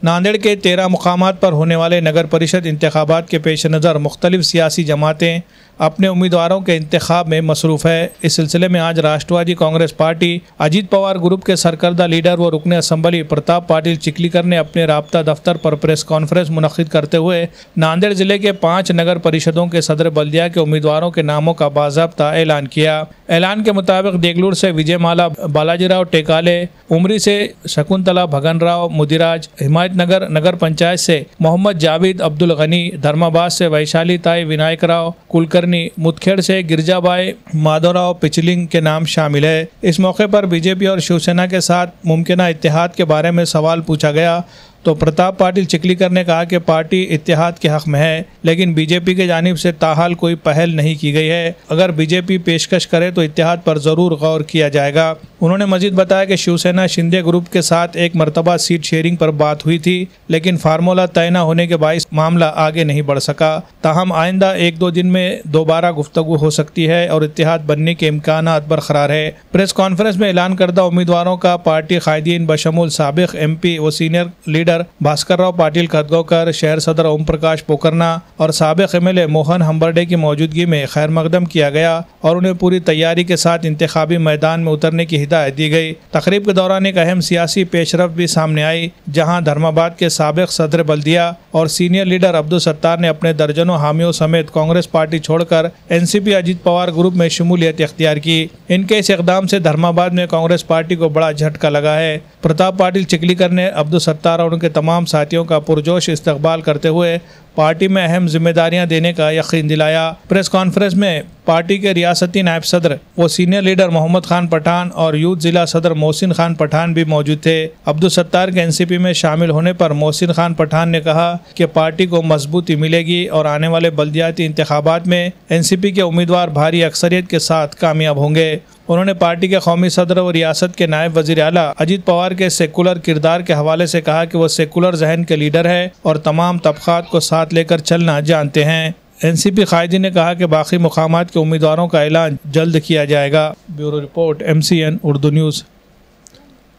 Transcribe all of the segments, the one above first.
नांदेड़ के 13 मुकामात पर होने वाले नगर परिषद इंतखाबात के पेश नज़र मुख्तलिफ सियासी जमातें अपने उम्मीदवारों के इंतखाब में मसरूफ़ है। इस सिलसिले में आज राष्ट्रवादी कांग्रेस पार्टी अजीत पवार ग्रुप के सरकर्दा लीडर व रुकने असम्बली प्रताप पाटिल चिखलीकर ने अपने राब्ता दफ्तर पर प्रेस कॉन्फ्रेंस मुनक्किद करते हुए नांदेड़ जिले के 5 नगर परिषदों के सदर बल्दिया के उम्मीदवारों के नामों का बाज़ाब्ता ऐलान किया। ऐलान के मुताबिक देगलूर से विजयमाला बालाजीराव टेकाले, उमरी से शकुंतला भगनराव मुदिराज, हिमायतनगर नगर पंचायत से मोहम्मद जावेद अब्दुल गनी, धर्माबाद से वैशाली ताई विनायक राव कुलकर्णी, मुदखेड़ से गिरजाबाई माधवराव पिचलिंग के नाम शामिल है। इस मौके पर बीजेपी और शिवसेना के साथ मुमकिन इत्तेहाद के बारे में सवाल पूछा गया तो प्रताप पाटिल चिखलीकर ने कहा कि पार्टी इत्तेहाद के हक में है, लेकिन बीजेपी के जानिब से ताहाल कोई पहल नहीं की गई है। अगर बीजेपी पेशकश करे तो इत्तेहाद पर ज़रूर गौर किया जाएगा। उन्होंने मजीद बताया कि शिवसेना शिंदे ग्रुप के साथ एक मरतबा सीट शेयरिंग पर बात हुई थी, लेकिन फार्मूला तय न होने के बाइस मामला आगे नहीं बढ़ सका। ताहम आइंदा 1-2 दिन में दोबारा गुफ्तगू हो सकती है और इत्तेहाद बनने के इम्कानात बरकरार है। प्रेस कॉन्फ्रेंस में ऐलान करदा उम्मीदवारों का पार्टी कायदीन बशमूल साबिक MP व सीनियर लीडर भास्कर राव पाटिल खदगोकर, शहर सदर ओम प्रकाश पोकरना और साबिक MLA मोहन हम्बरडे की मौजूदगी में खैर मकदम किया गया और उन्हें पूरी तैयारी के साथ इंतखाबी मैदान में उतरने की हिदायत दी गई। तकरीब के दौरान एक अहम सियासी पेशरफ भी सामने आई, जहां धर्माबाद के साबिक सदर बल्दिया और सीनियर लीडर अब्दुल सत्तार ने अपने दर्जनों हामियों समेत कांग्रेस पार्टी छोड़कर NCP अजीत पवार ग्रुप में शमूलियत इख्तियार की। इनके इस इकदाम से धर्माबाद में कांग्रेस पार्टी को बड़ा झटका लगा है। प्रताप पाटिल चिखलीकर ने अब्दुल सत्तार और उनके तमाम साथियों का पुरजोश इस्तकबाल करते हुए पार्टी में अहम जिम्मेदारियां देने का यकीन दिलाया। प्रेस कॉन्फ्रेंस में पार्टी के रियासती नायब सदर व सीनियर लीडर मोहम्मद खान पठान और यूथ जिला सदर मोहसिन खान पठान भी मौजूद थे। अब्दुल सत्तार के NCP में शामिल होने पर मोहसिन खान पठान ने कहा कि पार्टी को मजबूती मिलेगी और आने वाले बल्दियाती इंतखाबात में NCP के उम्मीदवार भारी अक्सरियत के साथ कामयाब होंगे। उन्होंने पार्टी के कौमी सदर और रियासत के नायब वजीर आला अजीत पवार के सेकुलर किरदार के हवाले से कहा कि वो सेकुलर जहन के लीडर है और तमाम तबकात को साथ लेकर चलना जानते हैं। NCP कायदीन ने कहा कि बाकी मुकामात के उम्मीदवारों का ऐलान जल्द किया जाएगा। Bureau report MCN Urdu news.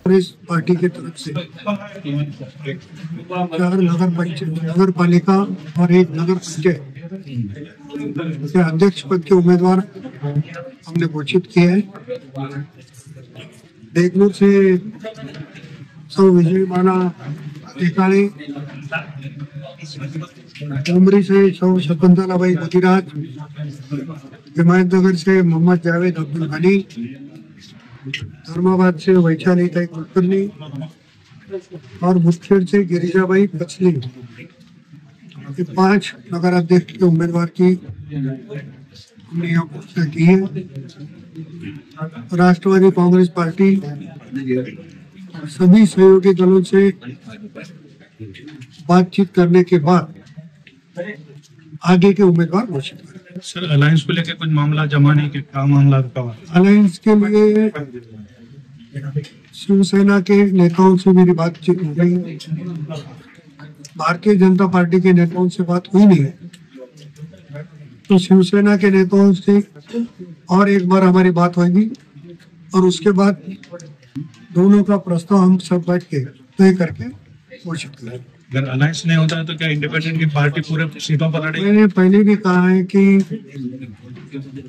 Party की तरफ से 4 नगर पालिका और 1 नगर पंचायत के अध्यक्ष पद के उम्मीदवार हमने घोषित किए हैं। देगलूर से सौ विजयमाला टेकाले, उमरी से सौ शकुंतला भाई मुदिराज, हिमायतनगर से मोहम्मद जावेद अब्दुल गनी, धर्माबाद से वैशाली ताई कुलकर्णी और मुदखेड़ से गिरिजाबाई पचली, 5 नगर अध्यक्ष के उम्मीदवार की हमने यहाँ घोषणा की है। राष्ट्रवादी कांग्रेस पार्टी सभी सहयोगी दलों से बातचीत करने के बाद आगे के उम्मीदवार घोषित करें। सर, अलायंस को लेकर कुछ मामला जमाने के क्या मामला रुका हुआ? अलायंस के लिए शिवसेना के नेताओं से मेरी बातचीत हो गई, भारतीय जनता पार्टी के नेताओं से बात हुई नहीं है, तो शिवसेना के नेताओं से और एक बार हमारी बात होगी और उसके बाद दोनों का प्रस्ताव हम सब बैठ के तय करके घोषित करेंगे। अगर अलायंस नहीं होता है तो क्या इंडिपेंडेंट की पार्टी पूरे सीटों पर लड़ेगी? मैंने पहले भी कहा है कि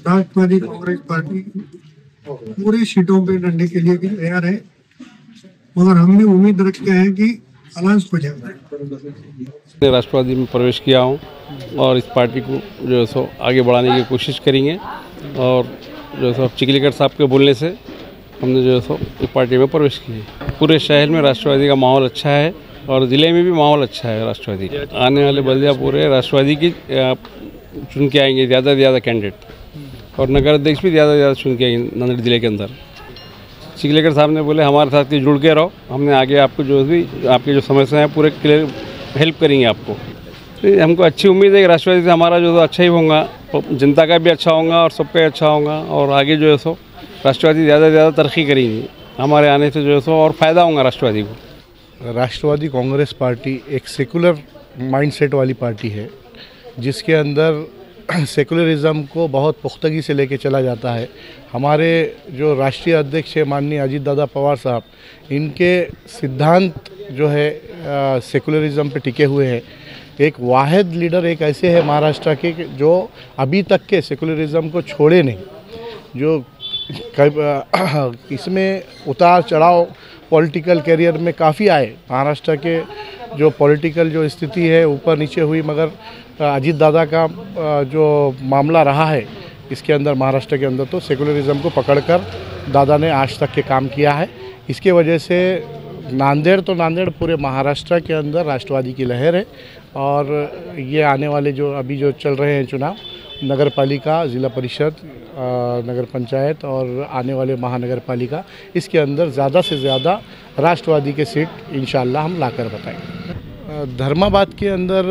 राष्ट्रवादी कांग्रेस पार्टी पूरी सीटों पे लड़ने के लिए भी तैयार है, मगर हमने उम्मीद रखते हैं कि अलायंस हो जाएगा। राष्ट्रवादी में प्रवेश किया हूँ और इस पार्टी को जो है सो आगे बढ़ाने की कोशिश करेंगे और जो है सो चिखलीकर साहब के बोलने से हमने जो है सो इस पार्टी में प्रवेश किया। पूरे शहर में राष्ट्रवादी का माहौल अच्छा है और ज़िले में भी माहौल अच्छा है राष्ट्रवादी। आने वाले बल्दिया पूरे राष्ट्रवादी की चुन के आएंगे ज़्यादा से ज़्यादा कैंडिडेट और नगर अध्यक्ष भी ज़्यादा से ज़्यादा चुन के आएंगे नांदेड़ जिले के अंदर। चिखलीकर साहब ने बोले हमारे साथ जुड़ के रहो, हमने आगे आपको जो भी आपकी जो समस्या है पूरे क्लियर हेल्प करेंगे आपको। तो हमको अच्छी उम्मीद है कि राष्ट्रवादी से हमारा जो अच्छा ही होगा, जनता का भी अच्छा होगा और सबका ही अच्छा होगा और आगे जो है सो राष्ट्रवादी ज़्यादा से ज़्यादा तरक्की करेंगी। हमारे आने से जो है सो और फ़ायदा होगा राष्ट्रवादी को। राष्ट्रवादी कांग्रेस पार्टी एक सेकुलर माइंडसेट वाली पार्टी है, जिसके अंदर सेकुलरिज़म को बहुत पुख्तगी से लेके चला जाता है। हमारे जो राष्ट्रीय अध्यक्ष है माननीय अजीत दादा पवार साहब, इनके सिद्धांत जो है सेकुलरिज़म पे टिके हुए हैं। एक वाहिद लीडर एक ऐसे है महाराष्ट्र के जो अभी तक के सेकुलरिज़म को छोड़े नहीं, जो इसमें उतार चढ़ाव पॉलिटिकल करियर में काफ़ी आए। महाराष्ट्र के जो पॉलिटिकल जो स्थिति है ऊपर नीचे हुई, मगर अजीत दादा का जो मामला रहा है इसके अंदर महाराष्ट्र के अंदर तो सेकुलरिज़म को पकड़कर दादा ने आज तक के काम किया है। इसके वजह से नांदेड़ तो नांदेड़ पूरे महाराष्ट्र के अंदर राष्ट्रवादी की लहर है। और ये आने वाले जो अभी जो चल रहे हैं चुनाव, नगर पालिका, ज़िला परिषद, नगर पंचायत और आने वाले महानगर पालिका, इसके अंदर ज़्यादा से ज़्यादा राष्ट्रवादी के सीट इंशाअल्लाह हम लाकर बताएंगे। धर्माबाद के अंदर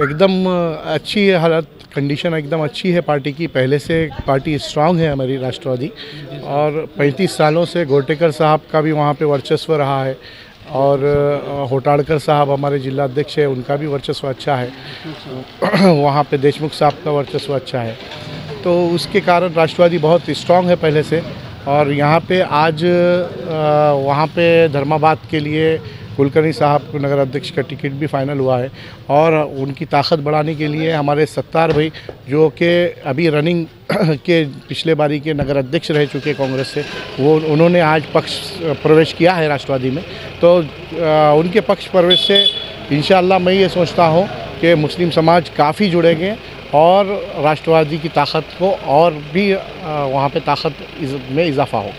एकदम अच्छी है हालत, कंडीशन एकदम अच्छी है पार्टी की। पहले से पार्टी स्ट्रांग है हमारी राष्ट्रवादी, और 35 सालों से गोटेकर साहब का भी वहाँ पे वर्चस्व रहा है, और होटाड़कर साहब हमारे जिला अध्यक्ष है, उनका भी वर्चस्व अच्छा है। वहाँ पे देशमुख साहब का वर्चस्व अच्छा है, तो उसके कारण राष्ट्रवादी बहुत स्ट्रांग है पहले से। और यहाँ पे आज वहाँ पे धर्माबाद के लिए कुलकर्णी साहब को नगर अध्यक्ष का टिकट भी फाइनल हुआ है, और उनकी ताकत बढ़ाने के लिए हमारे सत्तार भाई जो कि अभी रनिंग के पिछले बारी के नगर अध्यक्ष रह चुके कांग्रेस से, वो उन्होंने आज पक्ष प्रवेश किया है राष्ट्रवादी में। तो उनके पक्ष प्रवेश से इंशाअल्लाह मैं ये सोचता हूँ कि मुस्लिम समाज काफ़ी जुड़ेंगे और राष्ट्रवादी की ताकत को और भी वहाँ पे ताकत में इजाफा हो।